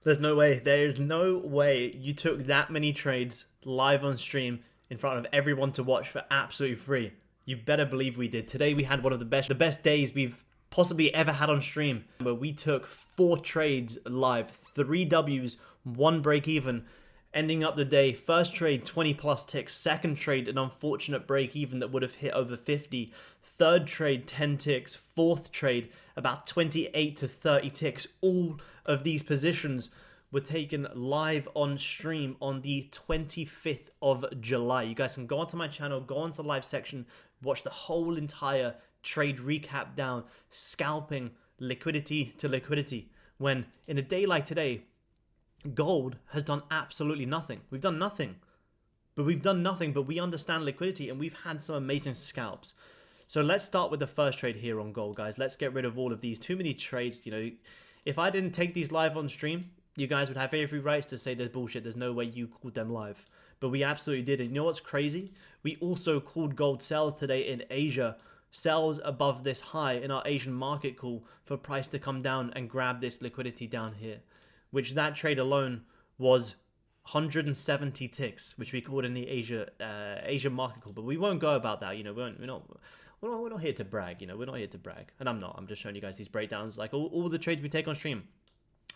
There's no way. There's no way you took that many trades live on stream in front of everyone to watch for absolutely free. You better believe we did. Today we had one of the best days we've possibly ever had on stream, where we took 4 trades live, 3 W's, 1 break even, ending up the day. First trade 20 plus ticks, second trade an unfortunate break even that would have hit over 50, third trade 10 ticks, fourth trade about 28 to 30 ticks. All of these positions were taken live on stream on the 25th of July. You guys can go onto my channel, go onto the live section, watch the whole entire trade recap down, scalping liquidity to liquidity, when in a day like today gold has done absolutely nothing. We've done nothing. But we understand liquidity, and we've had some amazing scalps. So let's start with the first trade here on gold, guys. Let's get rid of all of these. Too many trades, you know. If I didn't take these live on stream, you guys would have every right to say there's bullshit. There's no way you called them live. But we absolutely did. And you know what's crazy? We also called gold sells today in Asia. Sells above this high in our Asian market call for price to come down and grab this liquidity down here, which that trade alone was 170 ticks, which we called in the Asia market call. But we won't go about that. You know, we're not here to brag. You know, we're not here to brag, and I'm not. I'm just showing you guys these breakdowns, like all the trades we take on stream.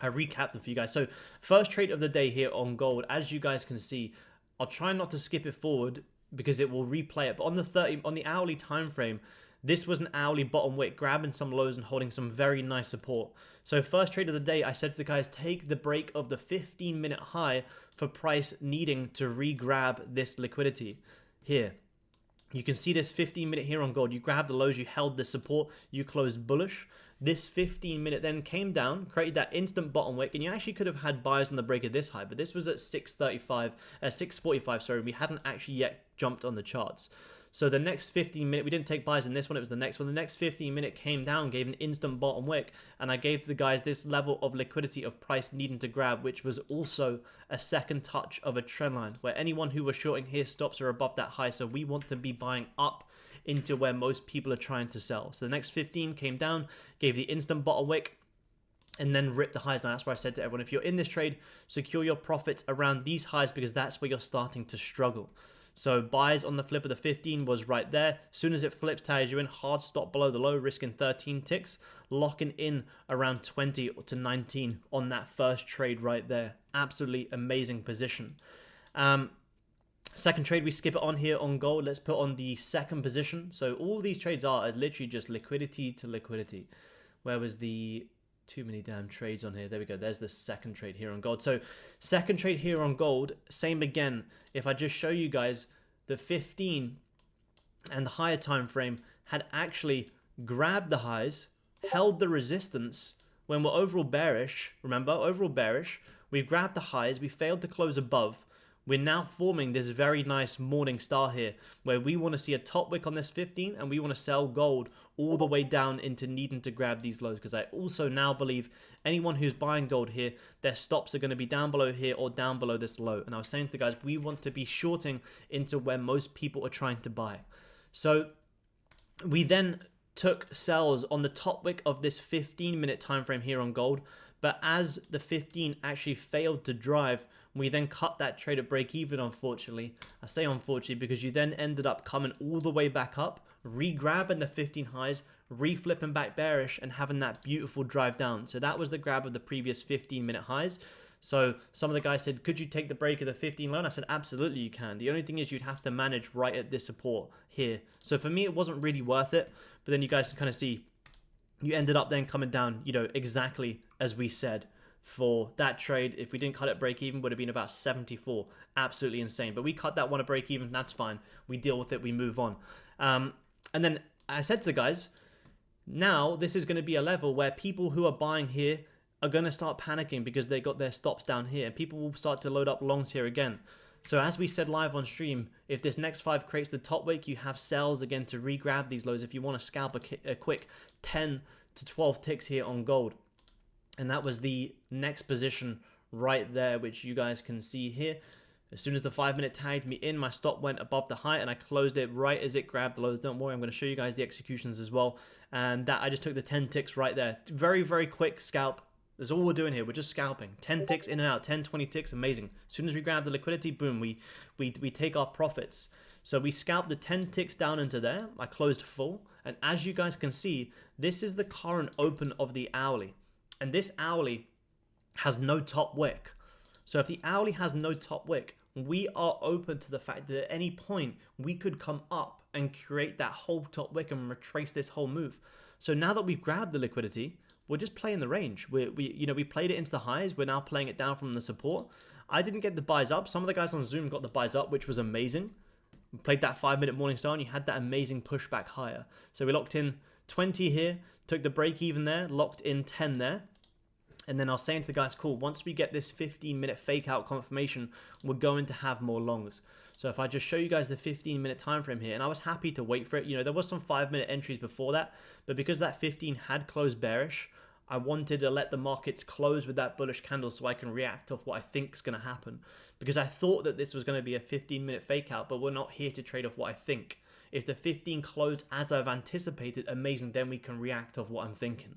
I recap them for you guys. So first trade of the day here on gold, as you guys can see, I'll try not to skip it forward because it will replay it. But on the hourly time frame, this was an hourly bottom wick, grabbing some lows and holding some very nice support. So first trade of the day, I said to the guys, take the break of the 15-minute high for price needing to re-grab this liquidity here. You can see this 15-minute here on gold. You grabbed the lows, you held the support, you closed bullish. This 15-minute then came down, created that instant bottom wick, and you actually could have had buyers on the break of this high, but this was at 6:45, sorry, we hadn't actually yet jumped on the charts. So the next 15-minute, we didn't take buys in this one, it was the next one. The next 15-minute came down, gave an instant bottom wick, and I gave the guys this level of liquidity of price needing to grab, which was also a second touch of a trend line, where anyone who was shorting here stops are above that high. So we want to be buying up into where most people are trying to sell. So the next 15 came down, gave the instant bottom wick, and then rip the highs. Now that's why I said to everyone, if you're in this trade, secure your profits around these highs, because that's where you're starting to struggle. So buys on the flip of the 15 was right there. As soon as it flips, ties you in, hard stop below the low, risking 13 ticks, locking in around 20 to 19 on that first trade right there. Absolutely amazing position. Second trade, we skip it on here on gold. Let's put on the second position. So all these trades are literally just liquidity to liquidity. Where was the... Too many damn trades on here. There we go. There's the second trade here on gold. So second trade here on gold, same again. If I just show you guys, the 15 and the higher time frame had actually grabbed the highs, held the resistance when we're overall bearish. Remember, overall bearish. We've grabbed the highs. We failed to close above. We're now forming this very nice morning star here, where we want to see a top wick on this 15 and we want to sell gold all the way down into needing to grab these lows, because I also now believe anyone who's buying gold here, their stops are going to be down below here or down below this low. And I was saying to the guys, we want to be shorting into where most people are trying to buy. So we then took sells on the top wick of this 15-minute time frame here on gold. But as the 15 actually failed to drive, we then cut that trade at break even, unfortunately. I say unfortunately because you then ended up coming all the way back up, re-grabbing the 15 highs, re-flipping back bearish, and having that beautiful drive down. So that was the grab of the previous 15-minute highs. So some of the guys said, could you take the break of the 15 low? And I said, absolutely you can. The only thing is you'd have to manage right at this support here. So for me, it wasn't really worth it. But then you guys can kind of see, you ended up then coming down, you know, exactly as we said. For that trade, if we didn't cut it break even, would have been about 74. Absolutely insane. But we cut that one at break even. That's fine. We deal with it. We move on. And then I said to the guys, now this is going to be a level where people who are buying here are going to start panicking because they got their stops down here. And people will start to load up longs here again. So as we said live on stream, if this next 5 creates the top wick, you have sells again to re-grab these lows if you want to scalp a quick 10 to 12 ticks here on gold. And that was the next position right there, which you guys can see here. As soon as the 5-minute tagged me in, my stop went above the high and I closed it right as it grabbed the lows. Don't worry, I'm going to show you guys the executions as well. And that I just took the 10 ticks right there. Very, very quick scalp. That's all we're doing here. We're just scalping. 10 ticks in and out, 10, 20 ticks, amazing. As soon as we grab the liquidity, boom, we take our profits. So we scalped the 10 ticks down into there. I closed full. And as you guys can see, this is the current open of the hourly. And this hourly has no top wick. So if the hourly has no top wick, we are open to the fact that at any point we could come up and create that whole top wick and retrace this whole move. So now that we've grabbed the liquidity, we're just playing the range. We played it into the highs. We're now playing it down from the support. I didn't get the buys up. Some of the guys on Zoom got the buys up, which was amazing. We played that 5-minute Morningstar and you had that amazing pushback higher. So we locked in 20 here, took the break even there, locked in 10 there. And then I was saying to the guys, cool, once we get this 15-minute fake out confirmation, we're going to have more longs. So if I just show you guys the 15-minute time frame here, and I was happy to wait for it. There was some 5-minute entries before that, but because that 15 had closed bearish, I wanted to let the markets close with that bullish candle so I can react off what I think is going to happen. Because I thought that this was going to be a 15-minute fake out, but we're not here to trade off what I think. If the 15 closed as I've anticipated, amazing, then we can react off what I'm thinking.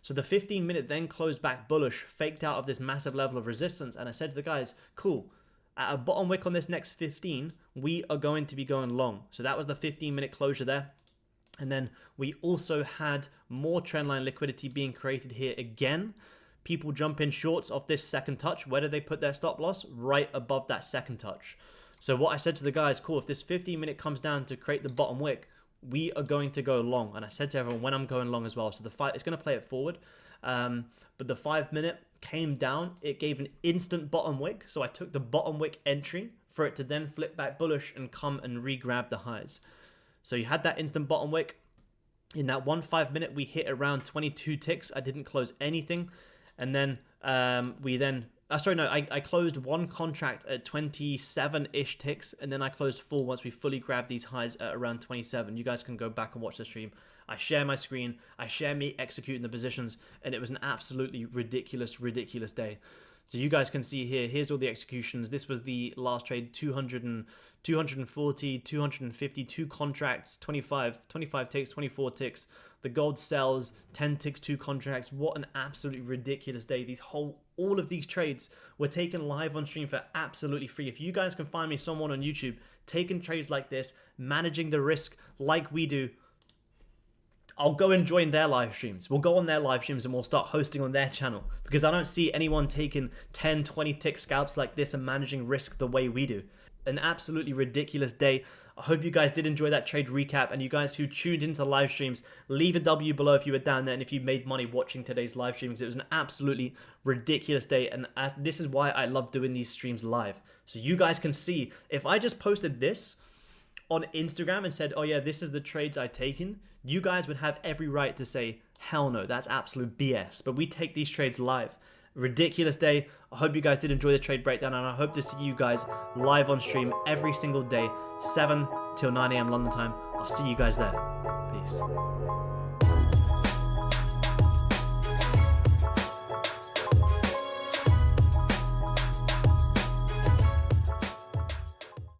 So the 15-minute then closed back bullish, faked out of this massive level of resistance. And I said to the guys, cool, at a bottom wick on this next 15, we are going to be going long. So that was the 15-minute closure there. And then we also had more trendline liquidity being created here again. People jump in shorts off this second touch. Where did they put their stop loss? Right above that second touch. So what I said to the guys, cool, if this 15-minute comes down to create the bottom wick, we are going to go long. And I said to everyone when I'm going long as well. So the fight is going to play it forward. But the 5-minute came down. It gave an instant bottom wick. So I took the bottom wick entry for it to then flip back bullish and come and re-grab the highs. So you had that instant bottom wick. In that 5-minute, we hit around 22 ticks. I didn't close anything. And then I closed one contract at 27-ish ticks, and then I closed full once we fully grabbed these highs at around 27. You guys can go back and watch the stream. I share my screen. I share me executing the positions, and it was an absolutely ridiculous day. So you guys can see here, here's all the executions. This was the last trade, 240, 252 contracts, 25 ticks, 24 ticks. The gold sells, 10 ticks, 2 contracts. What an absolutely ridiculous day. All of these trades were taken live on stream for absolutely free. If you guys can find me someone on YouTube taking trades like this, managing the risk like we do, I'll go and join their live streams. We'll go on their live streams and we'll start hosting on their channel, because I don't see anyone taking 10, 20 tick scalps like this and managing risk the way we do. An absolutely ridiculous day. I hope you guys did enjoy that trade recap, and you guys who tuned into the live streams, leave a W below if you were down there and if you made money watching today's live stream, because it was an absolutely ridiculous day. And this is why I love doing these streams live. So you guys can see, if I just posted this on Instagram and said, oh yeah, this is the trades I've taken, you guys would have every right to say, hell no, that's absolute BS. But we take these trades live. Ridiculous day. I hope you guys did enjoy the trade breakdown, and I hope to see you guys live on stream every single day, 7 till 9 a.m. London time. I'll see you guys there. Peace.